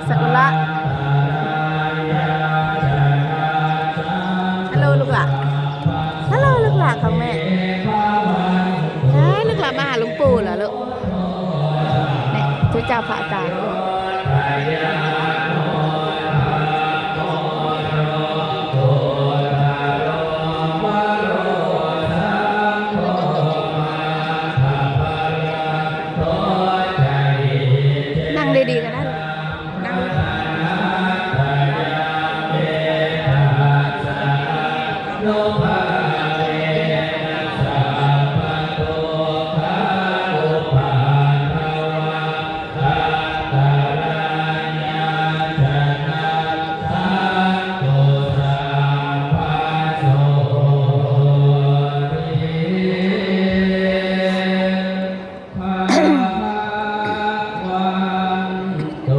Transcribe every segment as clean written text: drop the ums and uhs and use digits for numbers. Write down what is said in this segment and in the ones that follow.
สักุระฮัลโหลลูกหล่ะฮัลโหลลูกหล่ะของแม่ลูกหล่ะมาหาหลวงปู่เหรอลูกเนี่ยเจ้าพระอาจารย์นั่งดีๆกันได้นั่ง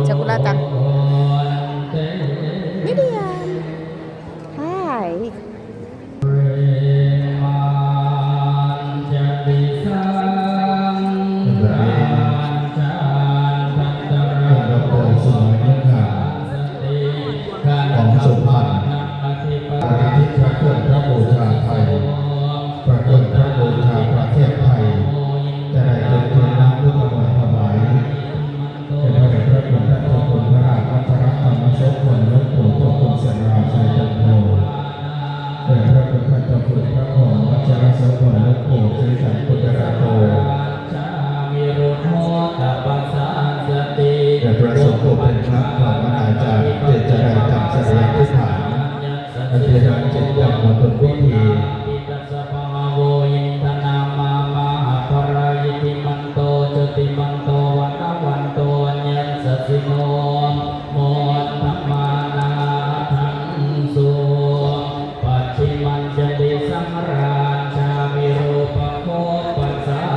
สักุระจังไม่ดีอ่ะใช่ของสุพรรณอาทิตย์พระเครื่องพระบูชาไทยพระเครื่องพระบูชาประเทศไทยจะได้เป็นเพียงน้ำพุทธมนต์ถวายเป็นพระเดชพระคุณท่านเจ้าคุณพระราชวัชรธรรมโสพลหลวงปู่เจ้าคุณเสนาชัยจันโทเป็นพระคุณท่านเจ้าคุณพระพรวัชรโสพลหลวงปู่ศรีสันพุทธราโตแต่พระสงฆ์ผู้เป็นพระภาวนาจารย์เพื่อจะได้จำแสดงที่ฐานอธิษฐานจิตอย่างมงคลวิธีโมทมานาทังสุปัจฉิมันจะดิสังราชาวิโรปโคปัสสา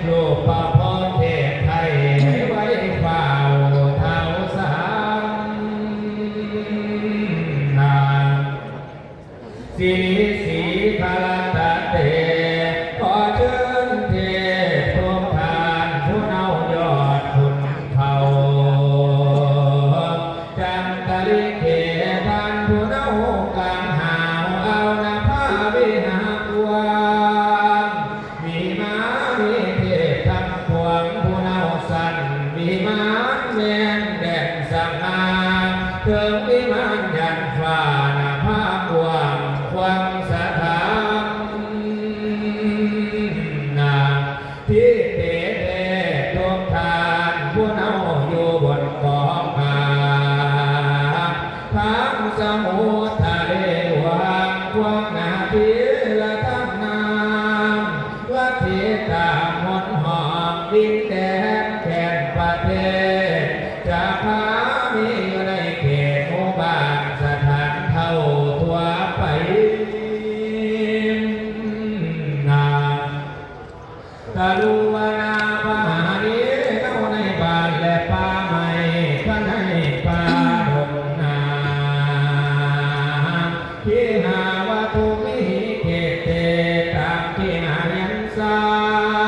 ลูกประพรเทศไทยให้ไว้เฝ้าเท้าสามนางสีสีคาลตะเตขอเชิญเทศทุกทานผู้เน่ายอดคุณเขาจันตริเขทานผู้เน่ากลางหาวเอานาภาวิหากวางมีมามีเทศทำพวงผู้เน่าสั่นมีมาแมนแดดสังอาเถิงมีมานยันฟ้านาภาพวงความสถานนาที่เตเตทุกทานผู้เน่าอยู่บนกองอาทั้งสมุทรทะเลวางกว้างนาทีละทั้งน้ำละทีตามหดหอมดินแดนแผ่นประเทศจะพามีอยู่ในเขตหมู่บ้านสถานเท่าทั่วไปนาตะลุวนาปหาดีเน่าในบ้านและป่าไม้ข้างในป่าดงนาที่หาวัตถุมิเขตเตตามที่หายันสา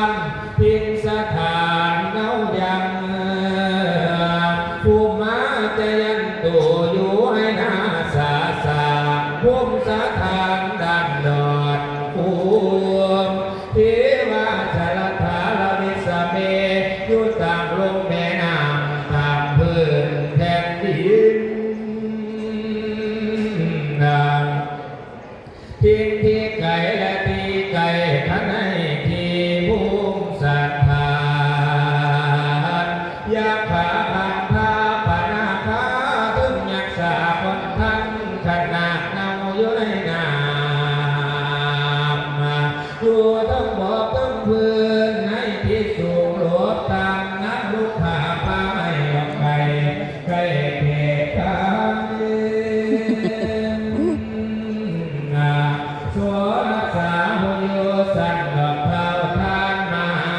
มพินสถานเน่ายังภูมาจะยันตูอยู่ให้นาสาสาภูมิสถานดันดอดภูมิที่ว่าชลธาลวิสเมอยู่ตามลงแม่น้ำตามพื้นแผ่นดินทิ้งที่ไก่และที่ไก่ข้างในที่ภูมิสถานยาขาพันธาปนาคาถึงยักษาคนทั้งขนาดเน่าอยู่ในน้ำอยู่ทั้งบ่อทั้งพื้นในที่สุ